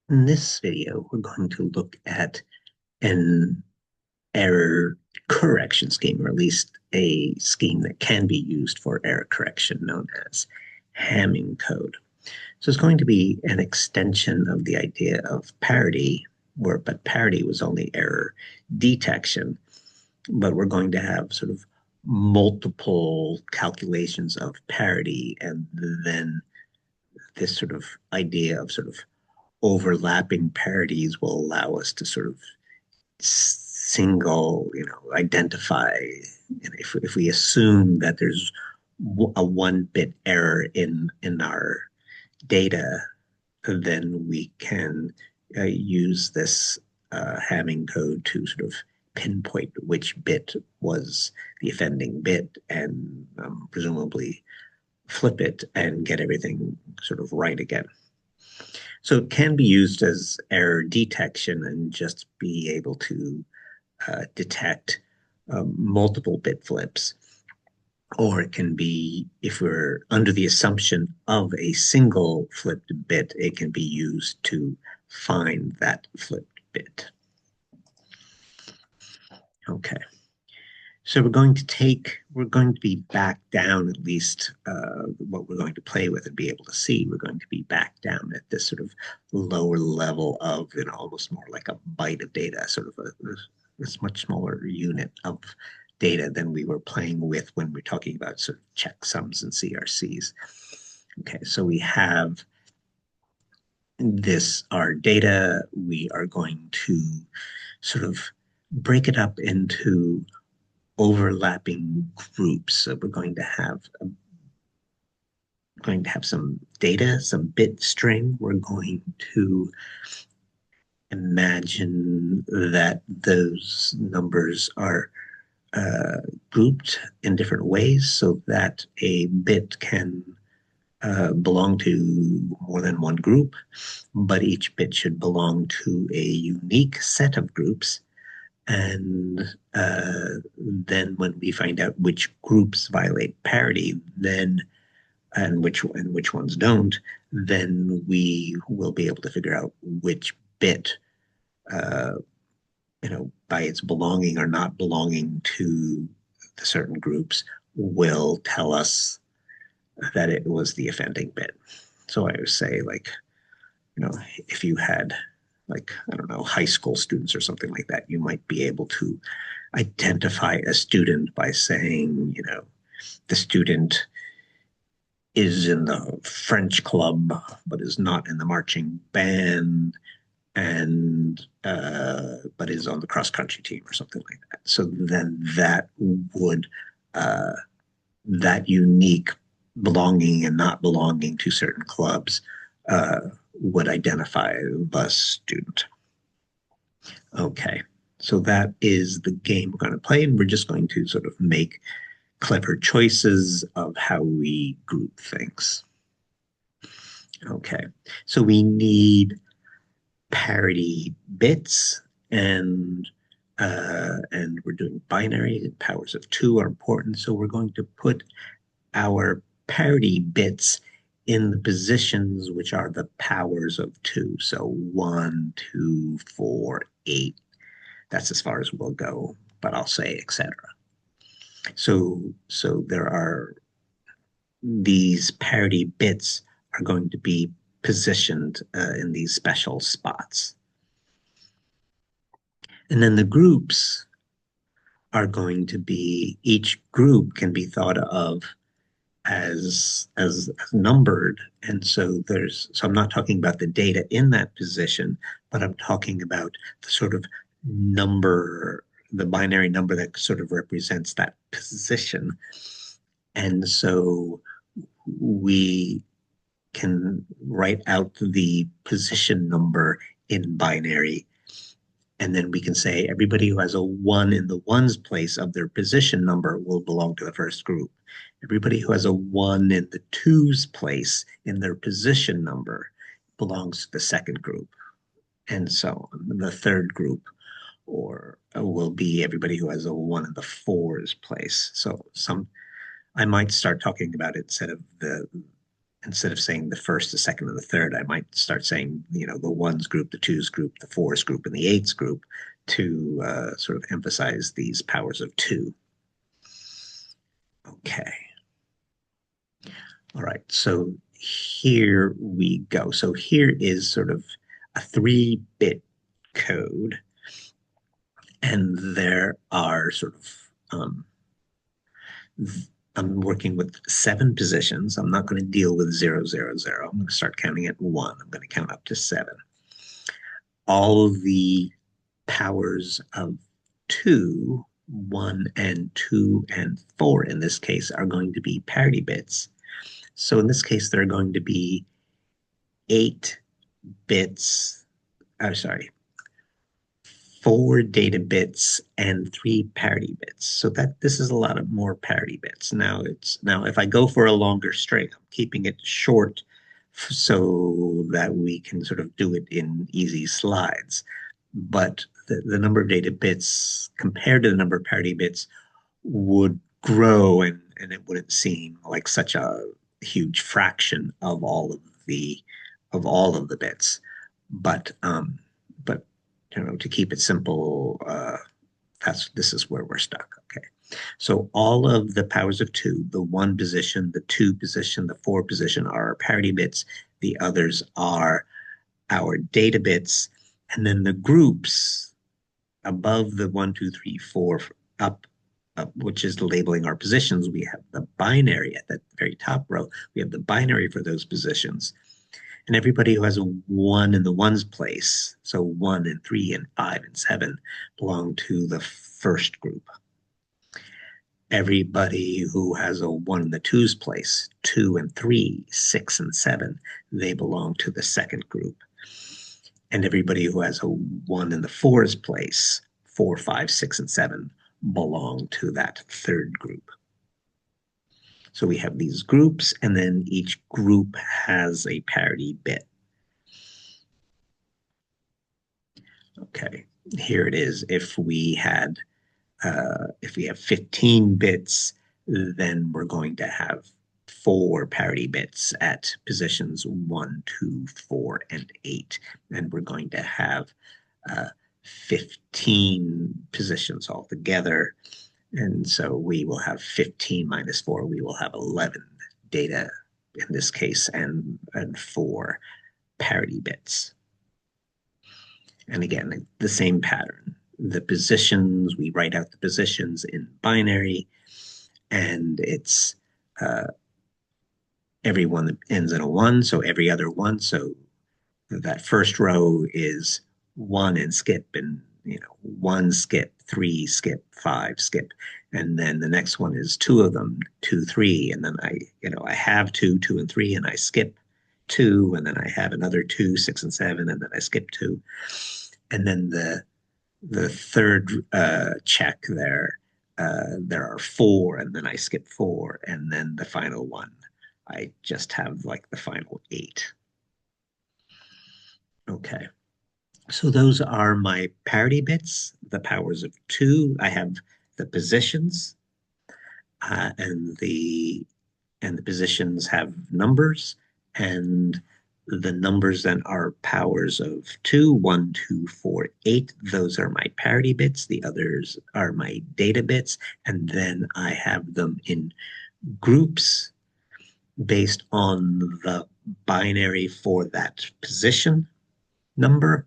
In this video, we're going to look at an error correction scheme, or at least a scheme that can be used for error correction known as Hamming code. So it's going to be an extension of the idea of parity, but parity was only error detection. But we're going to have sort of multiple calculations of parity, and then this sort of idea of sort of overlapping parities will allow us to sort of identify, if we assume that there's a 1 bit error in our data, then we can use this Hamming code to sort of pinpoint which bit was the offending bit and presumably flip it and get everything sort of right again. So it can be used as error detection and just be able to detect multiple bit flips. Or it can be, if we're under the assumption of a single flipped bit, it can be used to find that flipped bit. Okay. So we're going to be back down at least what we're going to play with and be able to see. We're going to be back down at this sort of lower level of, almost more like a byte of data, sort of this much smaller unit of data than we were playing with when we're talking about sort of checksums and CRCs. Okay, so we have our data. We are going to sort of break it up into overlapping groups. So we're going to have some data, some bit string. We're going to imagine that those numbers are grouped in different ways so that a bit can belong to more than one group, but each bit should belong to a unique set of groups. And then when we find out which groups violate parity, then which ones don't, then we will be able to figure out which bit, uh, by its belonging or not belonging to the certain groups, will tell us that it was the offending bit. So I would say, like, if you had, like, I don't know, high school students or something like that, you might be able to identify a student by saying, the student is in the French club, but is not in the marching band, and but is on the cross country team or something like that. So then would uh, that unique belonging and not belonging to certain clubs uh, would identify the student. Okay, so that is the game we're going to play, and we're just going to sort of make clever choices of how we group things. Okay, so we need parity bits, and we're doing binary. Powers of 2 are important, so we're going to put our parity bits in the positions which are the powers of 2. So 1, 2, 4, 8. That's as far as we'll go, but I'll say etc. So there are these parity bits are going to be positioned in these special spots. And then the groups are going to be, each group can be thought of as numbered. And so I'm not talking about the data in that position, but I'm talking about the sort of number, the binary number that sort of represents that position. And so we can write out the position number in binary. And then we can say everybody who has a 1 in the ones place of their position number will belong to the first group. Everybody who has a 1 in the twos place in their position number belongs to the second group. And so on. The third group or will be everybody who has a 1 in the fours place. So I might start talking about it instead of instead of saying the first, the second, and the third, I might start saying, the ones group, the twos group, the fours group, and the eights group to sort of emphasize these powers of two. Okay. All right. So here we go. So here is sort of a 3-bit code, and there are sort of I'm working with 7 positions. I'm not going to deal with 0, 0, 0. I'm going to start counting at 1. I'm going to count up to 7. All of the powers of 2, 1, and 2, and 4 in this case are going to be parity bits. So in this case, they're going to be 8 bits. I'm sorry, 4 data bits and 3 parity bits. So that this is a lot of more parity bits. Now if I go for a longer string, I'm keeping it short so that we can sort of do it in easy slides. But the number of data bits compared to the number of parity bits would grow, and it wouldn't seem like such a huge fraction of all of the bits. But to keep it simple, this is where we're stuck. Okay. So all of the powers of 2, the 1 position, the 2 position, the 4 position are our parity bits. The others are our data bits. And then the groups above the 1, 2, 3, 4 up, which is labeling our positions, we have the binary at the very top row. We have the binary for those positions. And everybody who has a 1 in the ones place, so 1 and 3 and 5 and 7, belong to the first group. Everybody who has a 1 in the twos place, 2 and 3, 6 and 7, they belong to the second group. And everybody who has a 1 in the fours place, 4, 5, 6, and 7, belong to that third group. So we have these groups, and then each group has a parity bit. Okay, here it is. If we have 15 bits, then we're going to have 4 parity bits at positions 1, 2, 4, and 8. And we're going to have 15 positions altogether. And so we will have 15 minus 4. We will have 11 data in this case, and 4 parity bits. And again, the same pattern. The positions, we write out the positions in binary, and it's every one that ends in a 1, so every other 1. So that first row is 1 and skip, and 1 skip, 3 skip, 5 skip, and then the next one is 2 of them, 2, 3, and then I have 2, 2, and 3, and I skip 2, and then I have another 2, 6, and 7, and then I skip 2, and then the third check there are 4, and then I skip 4, and then the final one I just have like the final 8. Okay. So those are my parity bits, the powers of 2. I have the positions, uh, and the and the positions have numbers, and the numbers then are powers of 2, 1, 2, 4, 8. Those are my parity bits. The others are my data bits, and then I have them in groups based on the binary for that position number.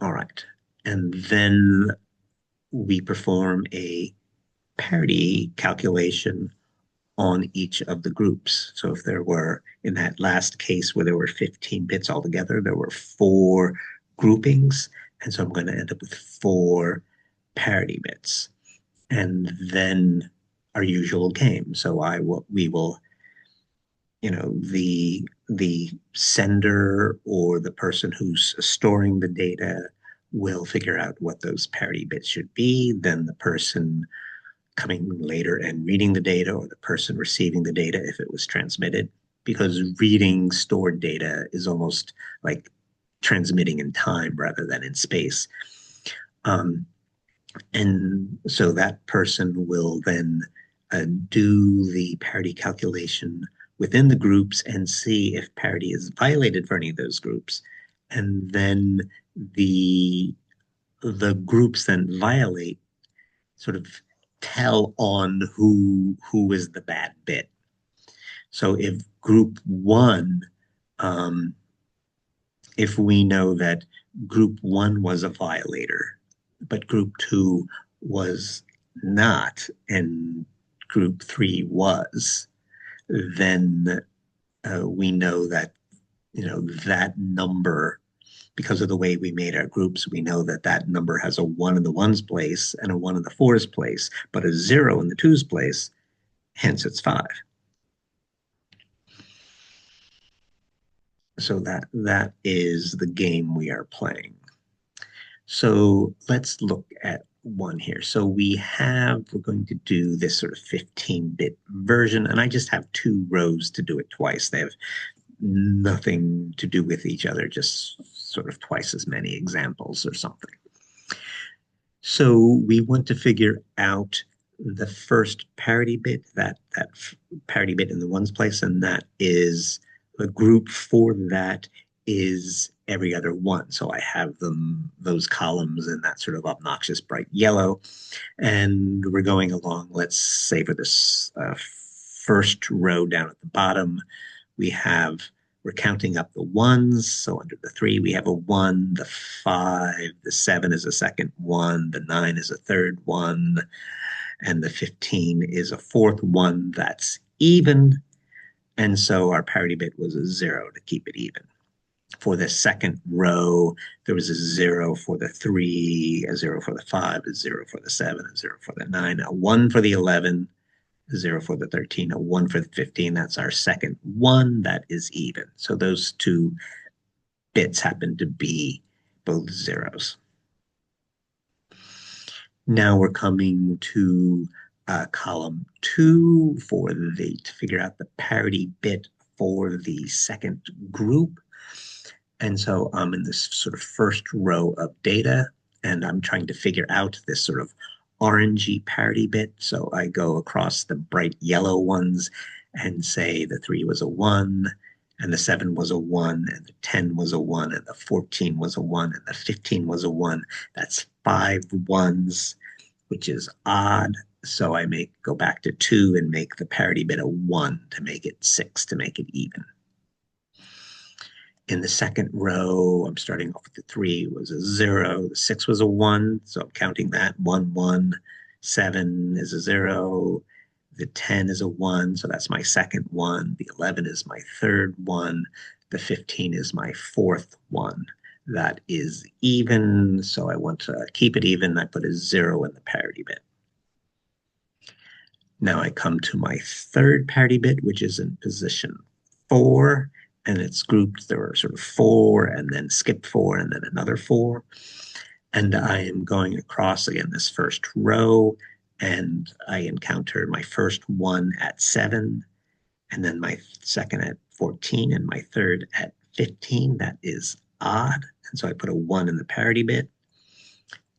All right. And then we perform a parity calculation on each of the groups. So if there were, in that last case where there were 15 bits altogether, there were 4 groupings. And so I'm going to end up with 4 parity bits. And then our usual game. So we will, the sender or the person who's storing the data will figure out what those parity bits should be. Then the person coming later and reading the data, or the person receiving the data if it was transmitted, because reading stored data is almost like transmitting in time rather than in space. And so that person will then do the parity calculation within the groups and see if parity is violated for any of those groups. And then the the groups then violate sort of tell on who is the bad bit. So if group one, um, if we know that group one was a violator, but group two was not, and group three was, then we know that that number, because of the way we made our groups, we know that that number has a one in the ones place and a one in the fours place, but a zero in the twos place. Hence, it's five. So that is the game we are playing. So let's look at one here. So we're going to do this sort of 15-bit version, and I just have two rows to do it twice. They have nothing to do with each other, just sort of twice as many examples or something. So we want to figure out the first parity bit, that parity bit in the ones place, and that is the group for that is every other one. So I have those columns in that sort of obnoxious bright yellow, and we're going along. Let's say for this first row down at the bottom, we're counting up the ones. So under the three, we have a one, the five, the seven is a second one, the nine is a third one, and the 15 is a fourth one that's even. And so our parity bit was a zero to keep it even. For the second row, there was a zero for the three, a zero for the five, a zero for the seven, a zero for the nine, a one for the 11, a zero for the 13, a one for the 15. That's our second one that is even. So those two bits happen to be both zeros. Now we're coming to column two to figure out the parity bit for the second group. And so I'm in this sort of first row of data, and I'm trying to figure out this sort of orangey parity bit. So I go across the bright yellow ones and say the 3 was a 1, and the 7 was a 1, and the 10 was a 1, and the 14 was a 1, and the 15 was a 1. That's 5 ones, which is odd. So I go back to 2 and make the parity bit a 1 to make it 6 to make it even. In the second row, I'm starting off with the 3 was a 0, the 6 was a 1, so I'm counting that 1, 1, 7 is a 0, the 10 is a 1, so that's my second one, the 11 is my third one, the 15 is my fourth one. That is even, so I want to keep it even. I put a 0 in the parity bit. Now I come to my third parity bit, which is in position 4, and it's grouped. There are sort of 4, and then skip 4, and then another 4. And I am going across again this first row, and I encounter my first one at 7, and then my second at 14, and my third at 15. That is odd. And so I put a 1 in the parity bit.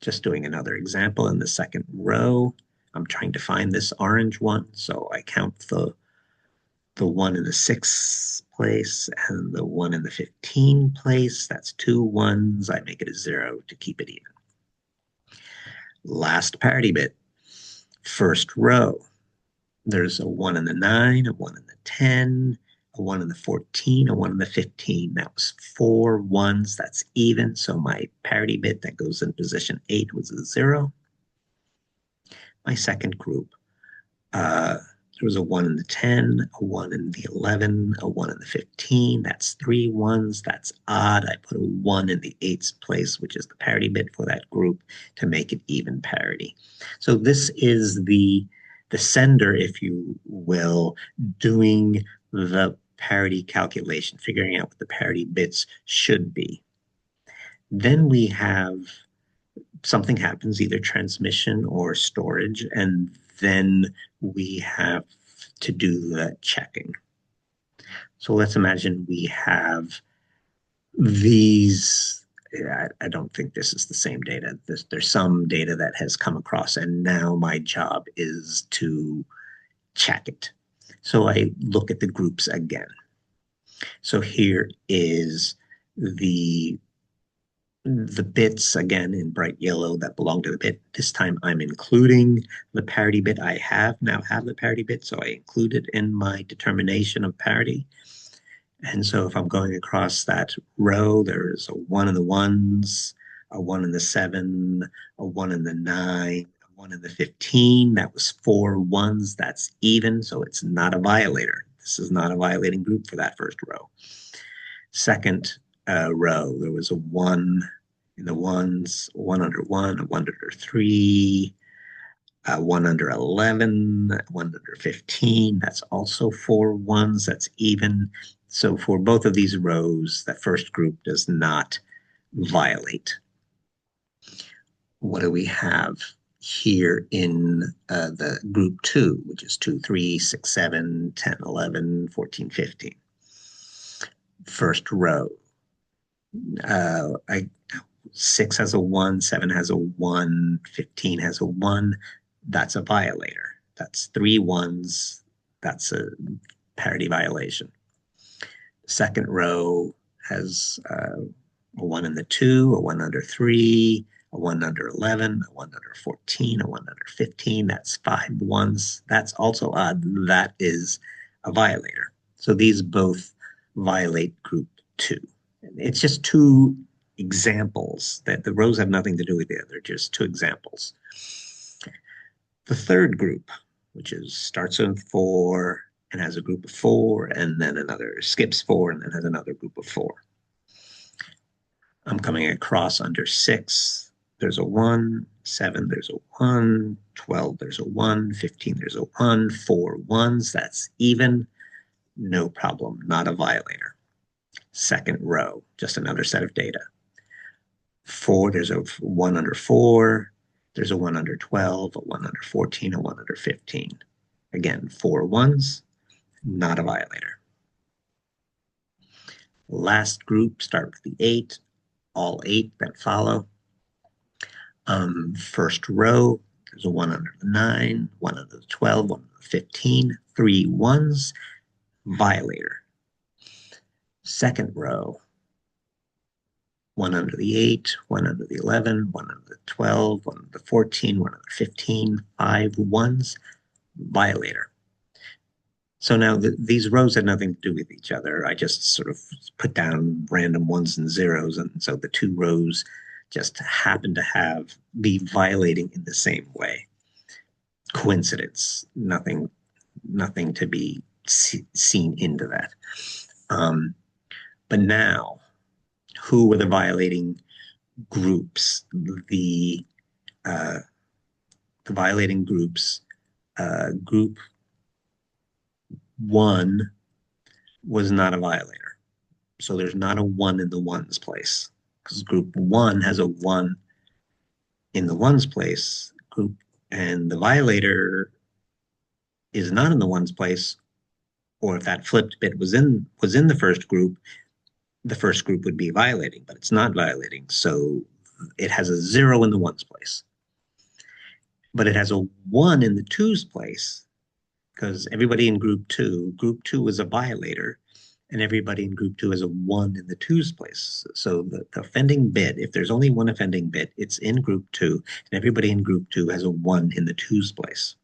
Just doing another example in the second row. I'm trying to find this orange one, so I count the 1 in the 6th place and the 1 in the 15 place. That's 2 ones. I make it a 0 to keep it even. Last parity bit, first row. There's a 1 in the 9, a 1 in the 10, a 1 in the 14, a 1 in the 15. That was 4 ones. That's even. So my parity bit that goes in position 8 was a 0. My second group, there was a 1 in the 10, a 1 in the 11, a 1 in the 15. That's 3 ones. That's odd. I put a 1 in the 8th place, which is the parity bit for that group, to make it even parity. So this is the sender, if you will, doing the parity calculation, figuring out what the parity bits should be. Then we have something happens, either transmission or storage, and then we have to do the checking. So let's imagine we have these. I don't think this is the same data. There's some data that has come across, and now my job is to check it. So I look at the groups again. So here is the the bits again in bright yellow that belong to the bit. This time I'm including the parity bit. I now have the parity bit, so I include it in my determination of parity. And so if I'm going across that row, there's a one in the ones, a one in the seven, a one in the nine, a one in the 15. That was four ones. That's even, so it's not a violator. This is not a violating group for that first row. Second row, there was a one in the ones, one under one, a one under three, one under 11, one under 15. That's also four ones. That's even. So for both of these rows, that first group does not violate. What do we have here in the group 2, which is 2, 3, 6, 7, 10, 11, 14, 15? First row. I 6 has a 1, 7 has a 1, 15 has a 1. That's a violator. That's three ones. That's a parity violation. Second row has a 1 in the 2, a 1 under 3, a 1 under 11, a 1 under 14, a 1 under 15. That's five ones. That's also odd. That is a violator. So these both violate group 2. It's just two examples that the rows have nothing to do with the other, just two examples. The third group, which is starts with 4 and has a group of 4, and then another skips 4 and then has another group of 4. I'm coming across under 6. There's a 1, 7, there's a 1, 12, there's a 1, 15, there's a 1, 4 ones. That's even. No problem, not a violator. Second row, just another set of data. 4, there's a 1 under 4, there's a 1 under 12, a 1 under 14, a 1 under 15. Again, 4 ones, not a violator. Last group, start with the 8, all 8 that follow. First row, there's a 1 under the 9, 1 under the 12, 1 under the 15, 3 ones, violator. Second row, 1 under the 8, 1 under the 11, 1 under the 12, 1 under the 14, 1 under the 15, 5 ones, violator. So now these rows had nothing to do with each other. I just sort of put down random ones and zeros, and so the two rows just happen to be violating in the same way. Coincidence, nothing to be seen into that. But now, who were the violating groups? The violating groups, group 1 was not a violator. So there's not a 1 in the ones place, because group 1 has a 1 in the ones place, and the violator is not in the ones place, or if that flipped bit was in the first group would be violating, but it's not violating. So it has a 0 in the ones place. But it has a 1 in the twos place, because everybody in group 2 is a violator, and everybody in group 2 is a 1 in the twos place. So the offending bit, if there's only one offending bit, it's in group 2, and everybody in group 2 has a 1 in the twos place.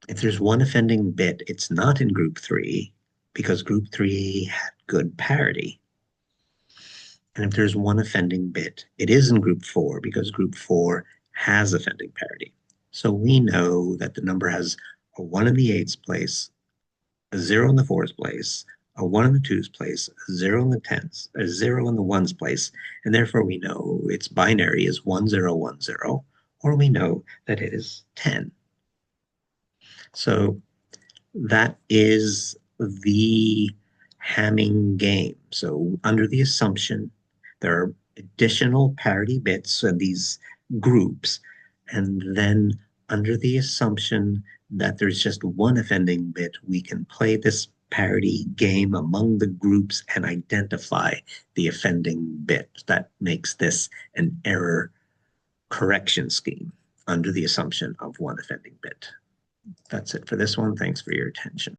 If there's one offending bit, it's not in group 3, because group 3 had good parity. And if there's one offending bit, it is in group 4, because group 4 has offending parity. So we know that the number has a 1 in the 8's place, a 0 in the 4's place, a 1 in the 2's place, a 0 in the 10's, a 0 in the 1's place, and therefore we know its binary is 1, 0, 1, 0, or we know that it is 10. So that is the Hamming game. So under the assumption there are additional parity bits in these groups, and then under the assumption that there's just one offending bit, we can play this parity game among the groups and identify the offending bit. That makes this an error correction scheme under the assumption of one offending bit. That's it for this one. Thanks for your attention.